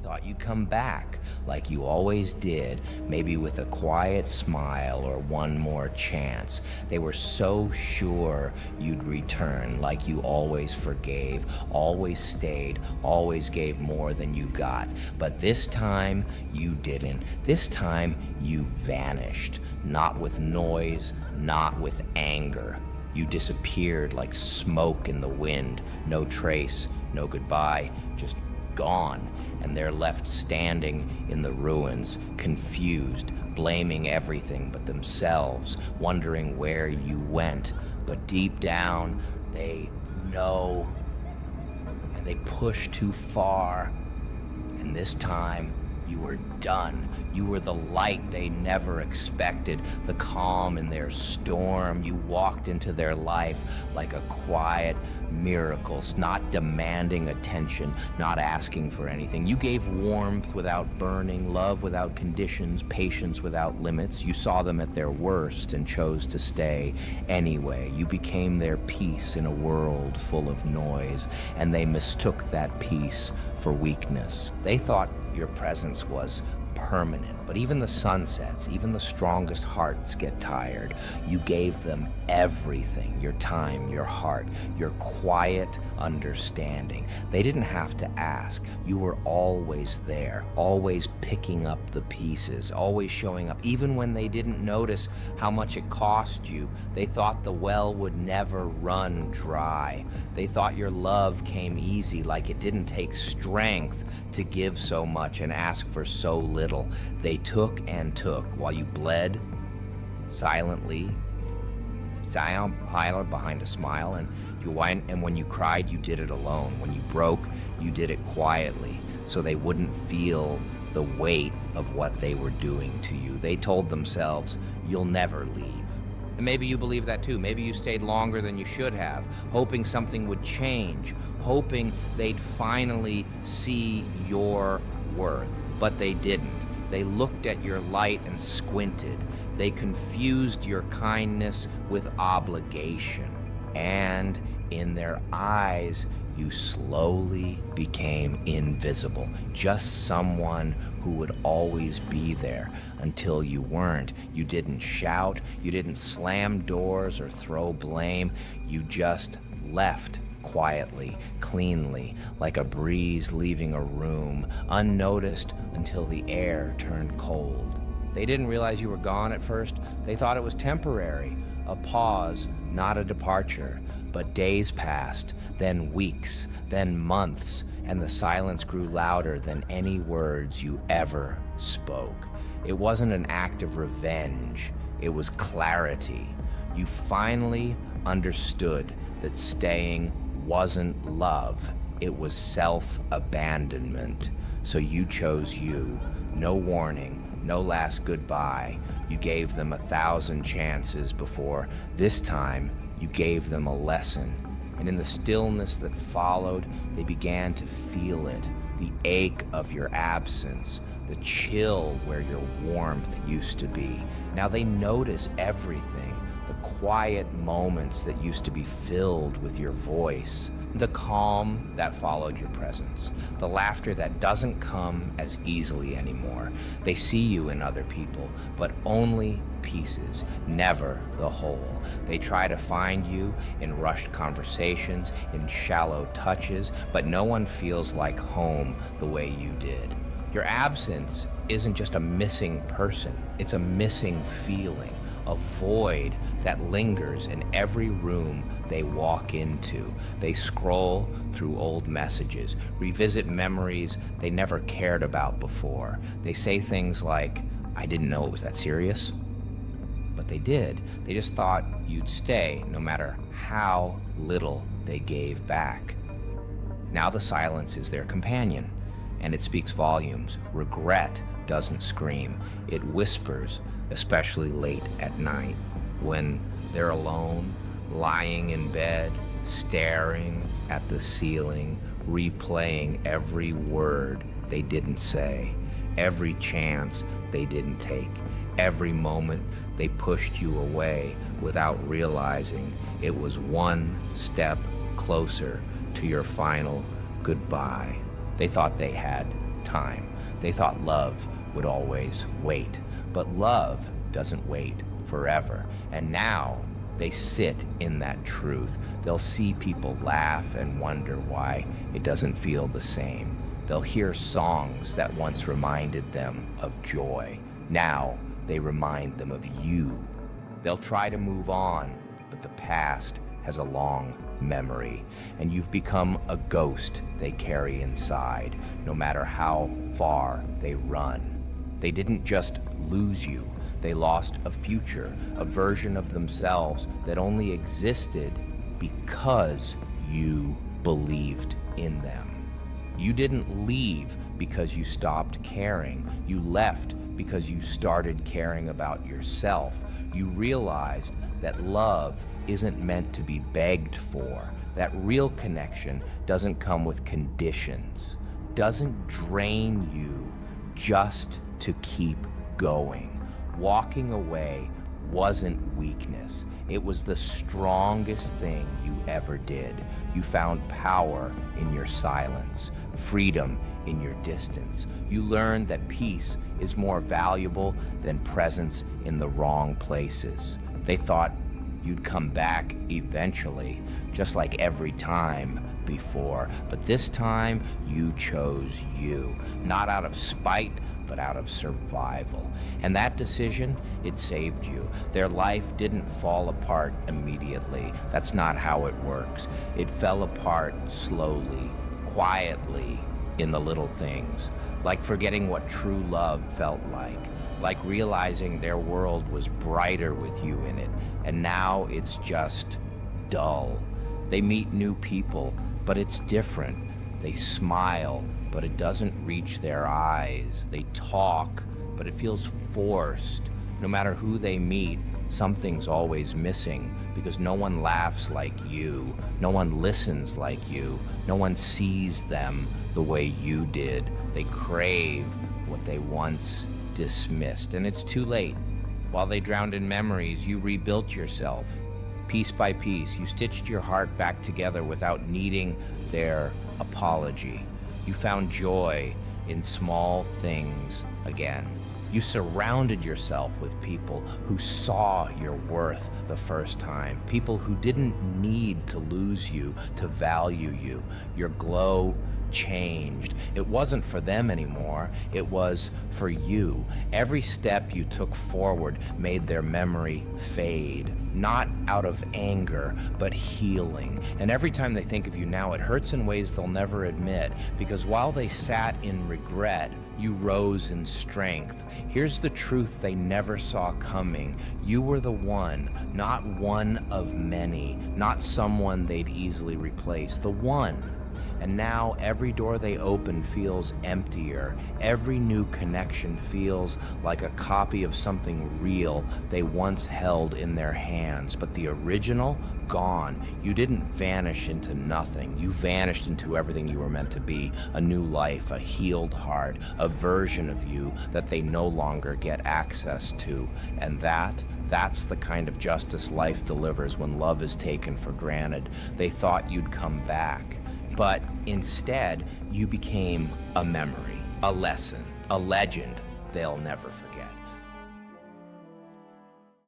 thought you'd come back like you always did, maybe with a quiet smile or one more chance. They were so sure you'd return, like you always forgave, always stayed, always gave more than you got. But this time you didn't. This time you vanished, not with noise, not with anger. You disappeared like smoke in the wind, no trace, no goodbye, just gone. And they're left standing in the ruins, confused, blaming everything but themselves, wondering where you went. But deep down, they know, and they push too far. And this time, you were done. You were the light they never expected, the calm in their storm. You walked into their life like a quiet miracle, not demanding attention, not asking for anything. You gave warmth without burning, love without conditions, patience without limits. You saw them at their worst and chose to stay anyway. You became their peace in a world full of noise, and they mistook that peace for weakness. They thought your presence was permanent, but even the sunsets, even the strongest hearts get tired. You gave them everything, your time, your heart, your quiet understanding. They didn't have to ask. You were always there, always picking up the pieces, always showing up, even when they didn't notice how much it cost you. They thought the well would never run dry. They thought your love came easy, like it didn't take strength to give so much and ask for so little. They took and took while you bled silently, silent behind a smile, and you went, and when you cried, you did it alone. When you broke, you did it quietly, so they wouldn't feel the weight of what they were doing to you. They told themselves, you'll never leave. And maybe you believe that too. Maybe you stayed longer than you should have, hoping something would change, hoping they'd finally see your worth, but they didn't. They looked at your light and squinted. They confused your kindness with obligation. And in their eyes, you slowly became invisible, just someone who would always be there until you weren't. You didn't shout, you didn't slam doors or throw blame. You just left quietly, cleanly, like a breeze leaving a room, unnoticed until the air turned cold. They didn't realize you were gone at first. They thought it was temporary, a pause, not a departure. But days passed, then weeks, then months, and the silence grew louder than any words you ever spoke. It wasn't an act of revenge, it was clarity. You finally understood that staying wasn't love, it was self-abandonment. So you chose you, no warning, no last goodbye. You gave them 1,000 chances before. This time, you gave them a lesson. And in the stillness that followed, they began to feel it, the ache of your absence, the chill where your warmth used to be. Now they notice everything. The quiet moments that used to be filled with your voice, the calm that followed your presence, the laughter that doesn't come as easily anymore. They see you in other people, but only pieces, never the whole. They try to find you in rushed conversations, in shallow touches, but no one feels like home the way you did. Your absence isn't just a missing person, it's a missing feeling. A void that lingers in every room they walk into. They scroll through old messages, revisit memories they never cared about before. They say things like, I didn't know it was that serious. But they did. They just thought you'd stay, no matter how little they gave back. Now the silence is their companion, and it speaks volumes. Regret doesn't scream, it whispers, especially late at night, when they're alone, lying in bed, staring at the ceiling, replaying every word they didn't say, every chance they didn't take, every moment they pushed you away without realizing it was one step closer to your final goodbye. They thought they had time. They thought love would always wait, but love doesn't wait forever. And now they sit in that truth. They'll see people laugh and wonder why it doesn't feel the same. They'll hear songs that once reminded them of joy. Now they remind them of you. They'll try to move on, but the past has a long memory, and you've become a ghost they carry inside, no matter how far they run. They didn't just lose you, they lost a future, a version of themselves that only existed because you believed in them. You didn't leave because you stopped caring. You left because you started caring about yourself. You realized that love isn't meant to be begged for, that real connection doesn't come with conditions, doesn't drain you just to keep going. Walking away wasn't weakness. It was the strongest thing you ever did. You found power in your silence, freedom in your distance. You learned that peace is more valuable than presence in the wrong places. They thought you'd come back eventually, just like every time before. But this time, you chose you, not out of spite, but out of survival. And that decision, it saved you. Their life didn't fall apart immediately. That's not how it works. It fell apart slowly, quietly, in the little things, like forgetting what true love felt like realizing their world was brighter with you in it, and now it's just dull. They meet new people, but it's different. They smile, but it doesn't reach their eyes. They talk, but it feels forced. No matter who they meet, something's always missing, because no one laughs like you, no one listens like you, no one sees them the way you did. They crave what they once dismissed, and it's too late. While they drowned in memories, you rebuilt yourself. Piece by piece, you stitched your heart back together without needing their apology. You found joy in small things again. You surrounded yourself with people who saw your worth the first time, people who didn't need to lose you to value you. Your glow changed. It wasn't for them anymore, it was for you. Every step you took forward made their memory fade, not out of anger, but healing. And every time they think of you now, it hurts in ways they'll never admit, because while they sat in regret, you rose in strength. Here's the truth they never saw coming. You were the one, not one of many, not someone they'd easily replace, the one. And now every door they open feels emptier. Every new connection feels like a copy of something real they once held in their hands. But the original, gone. You didn't vanish into nothing. You vanished into everything you were meant to be. A new life, a healed heart, a version of you that they no longer get access to. And that's the kind of justice life delivers when love is taken for granted. They thought you'd come back, but instead, you became a memory, a lesson, a legend they'll never forget.